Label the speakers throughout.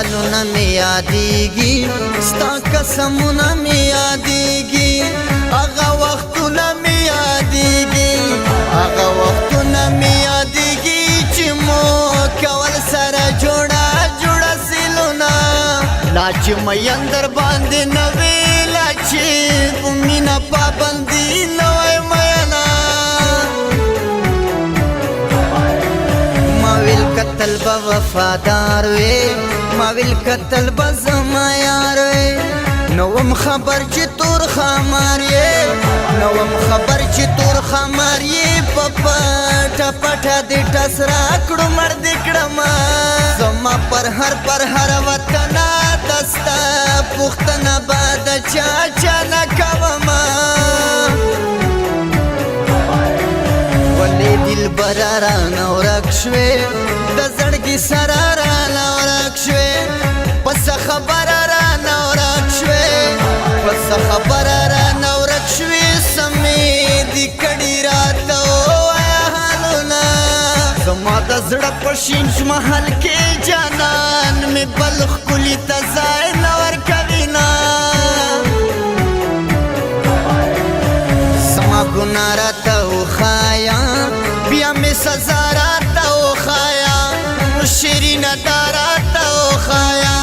Speaker 1: پلونه مې یادېږي ستا قسمونه مې یادېږي هغه وختونه مې یادېږي هغه وختونه مې یادېږي چې مو کول سره جوړه جوړه سیلونه لا چې مین در باندې نه ویله چې په مینه پابندي نه وای میینه ما ویل کتل به وفادار وې ما ویل کتل به زما یار وې نوم خبر چې تور خمار یې نوم خبر چې تور خمار یې په پټه پټه دې ټس راکړو مړ دې کړمه زما پر هر وطنه دسته پوښتنه به د چا نه کومه ولې دلبره رانه ورک شوې د زړګي سره رانه ورک شوې پس خبره رانه ورک شوې پس خبره رانه ورک شوې سمې دې کړي راته ووایه حالونه زما د زړه په شین محل کې جانان مې بل ښکلي ته ځای نه ورکوي نه زما ګناه راته وښایه بیا مې سزا راته وښایه شیرینه دا راته وښایه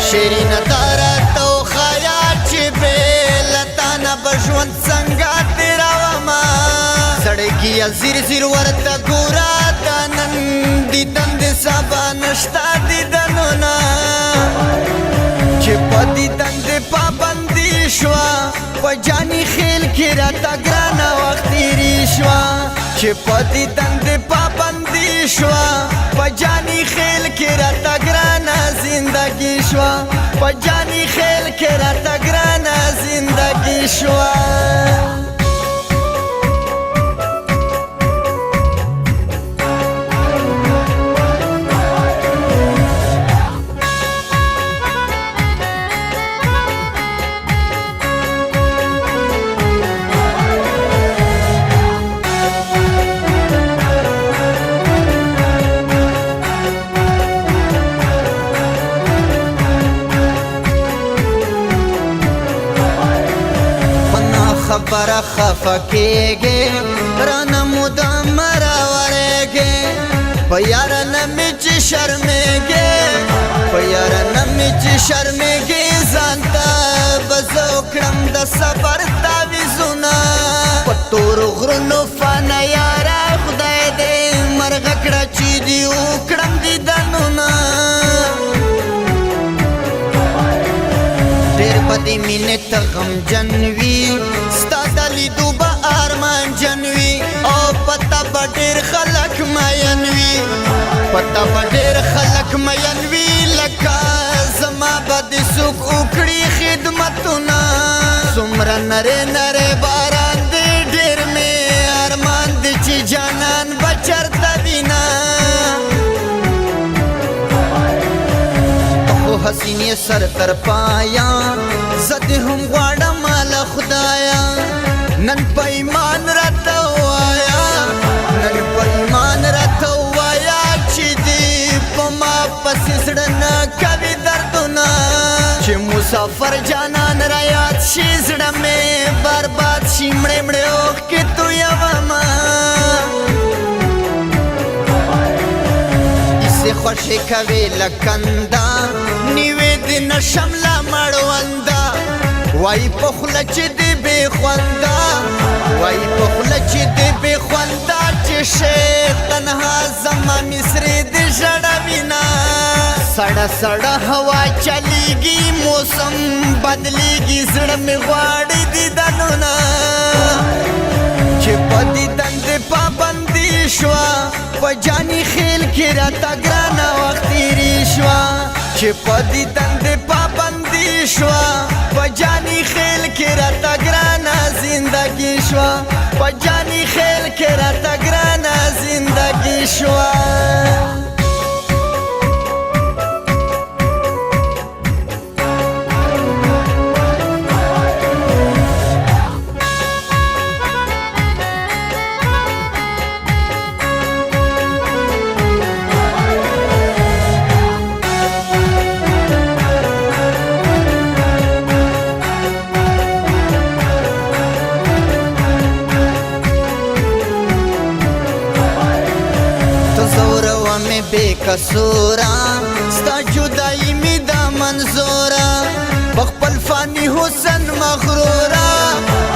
Speaker 1: شیرینه دا راته وښایه چې بې له تا نه به ژوند څنګه تېرومه زړګیه ځیر ورته ګوره دا نن دیدن د سبا نشته دیدنونه چې په دیدن د پابندي شوه په جاني خیل کې راته ګرانه وخت تېرې شوه چې په دیدن د پابندي شوه په جاني خیل کې راته ګرانه زندګي شوه په جاني خیل کې راته ګرانه زندګي شوه خبره خفه کېږې رانه مدام راوړېږې په یاره نه مې چې شرمېږې په یاره نه مې چې شرمېږې ځان ته به زه وکړم د صبر تعویضونه په تورو غرونو فانه یاره خدای دې مرغه کړه چې دې وکړم دیدنونه ډېر به دې مینې ته غمجن وي ستا د لیدو به ارمانجن وي او پته به ډېر خلک مین وي پته به ډېر خلک مین وي لکه زما به دې څوک وکړي خدمتونه څومره نرې نرې باران دی ډېر مې ارمان دی چې جانان به چرته وینه حسینې سر تر پایا زه دې هم غواړم له خدایا نن په ایمان راته ووایه نن په ایمان راته ووایه چې دې په ما پسې زړه نه کوي دردونه چې مسافر جانان را یاد شي زړه مې برباد شي مړې مړې اوښکې تویومه خوشی کوي لکندا نیوې دې نشم لا مړوندا وای په خوله چې دې بې خوندا وای په خوله چې دې بې خوندا چې شی تنها زما مصري دې ژړوينا سړه سړه هوا چلیږي موسم بدلیږي زړه مې غواړي دیدنونه چې په دیدن دې پابندي شوه په جاني خیل کې راته ګرانه وخت تېرې شوه چې په دیدن دې پابندي شوه په جاني خیل کې راته ګرانه زندګي شوه په جاني خیل کې راته ګرانه زندګي شوه کسورا ستا جدائی می دا منظورا بخپل فانی حسن مغرورا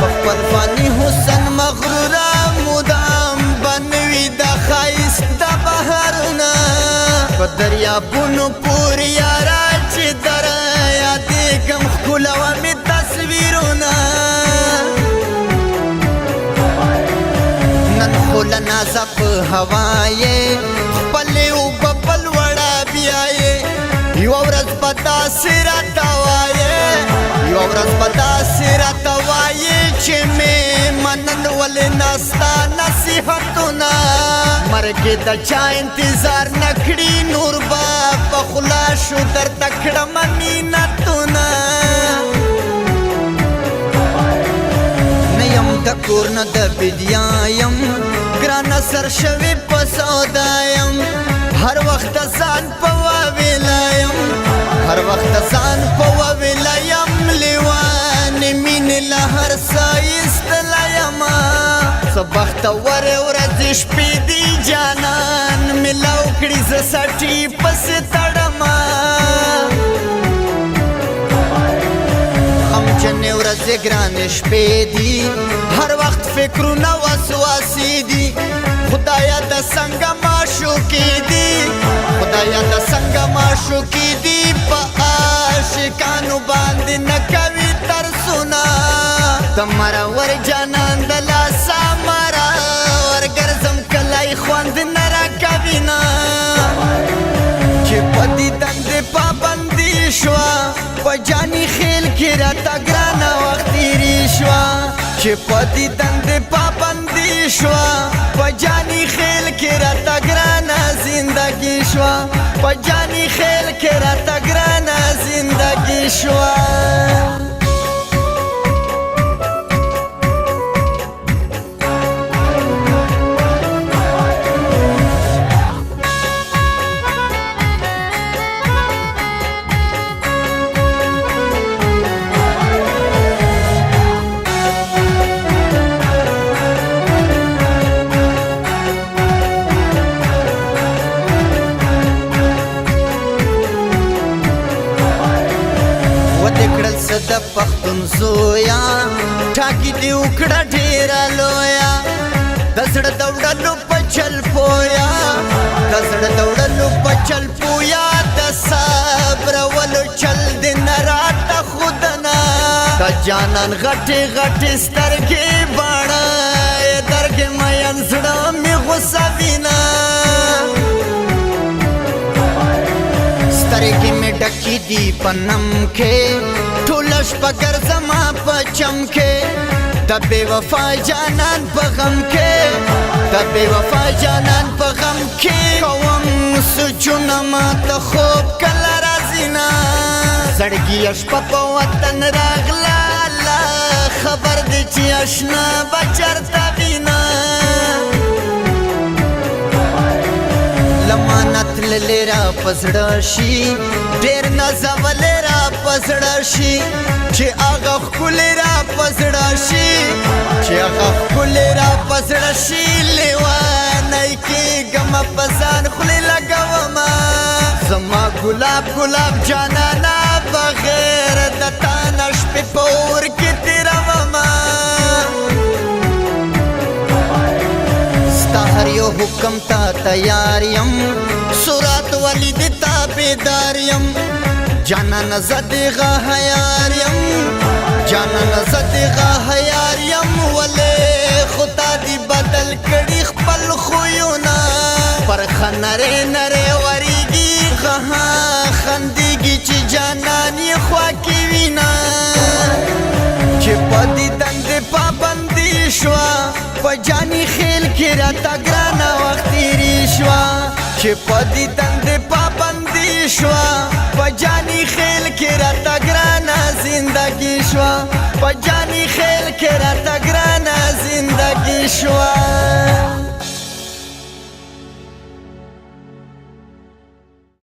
Speaker 1: بخپل فانی حسن مغرورا مدام بنوی دا خایست دا بحرنا پا دریابونو پوری یارا چی در یادیگم خکولوا می تصویرونا نن خول نازا پا ہوائے خپلی او ببل وڑا بیائے یو ورځ بدا سیرا توایے یو ورځ بدا سیرا توایے چې می منن ول ناستا نصیحتونه مرګ د چا انتظار نکړي نور با بخلا شو در تکړه مینتونه نیم د کور نه د بدیایم ګران سر شوی په سودایم هر وخت ځان په ویلایم هر وخت ځان په ویلایم لیوان مين له هر سایست لایم صبحت ور ورځ شپې دی جانان ملاو کړي ز سټي پس تړما هم جن ورځ ګران شپې دی هر وخت فکرونه وسواسي دي خدایا د څنګه معشوقې دي خدایا د څنګه معشوقې دي په عاشقانو باندې نه کوي ترسونه تمرا ور جانان د لاسه مرا ور ګرځم کلی خوند نه راکوي نه چې په دې دندې پابندي شوه په جاني خیل کې راته ګرانه وخت تېرې شوه چې په دې دندې پابندي شوه په جاني خیل کې راته ګرانه زندګي شوه په جاني خیل کې راته ګرانه زندګي شوه د پختون زویا ټاکی دی وکړه ډیره لویا د زړه د وړلو په چل پویا د زړه د وړلو په چل پویا د صبر ولو چل دی نه راته خودنه د جانان غټې غټې سترګې باڼه درګې مین زړه مې غوسه وینه سترګې مې ډکې دي په نم کې ټوله شپه ګرځمه په چم کې د بې وفا جانان په غم کې د بې وفا جانان په غم کې کوم سوچونه ماته خوب کله راځي نه زړګي شپه په وطن راغله خبر دی چې اشنا به چرته وینه لمانت للی را پزړه شي ډېر نازولی را پزړه شي چې هغه ښکلې را پزړه شي چې هغه ښکلې را پزړه شي لیوانی کېږمه په ځان خولې لګومه زما ګلاب ګلاب جانانه بغیر د تا نه شپې په اور کې تېرومه هر یو حکم تا تیار یم سورات ولی دی تابیدار یم جانان زدغه حیار یم جانان زدغه حیار یم ولی خدا دی بدل کړي خپل خویونه پر خنره نره وریږي غها خندېږي چې جانان یې خوا کې وینه چې په دې دندې پابندي شوه په جاني خیل کې راته ګرانه وخت تېرې شوه چې په دې دندې پابندي شوه په جاني خیل کې راته ګرانه زندګي شوه په جاني خیل کې راته ګرانه زندګي شوه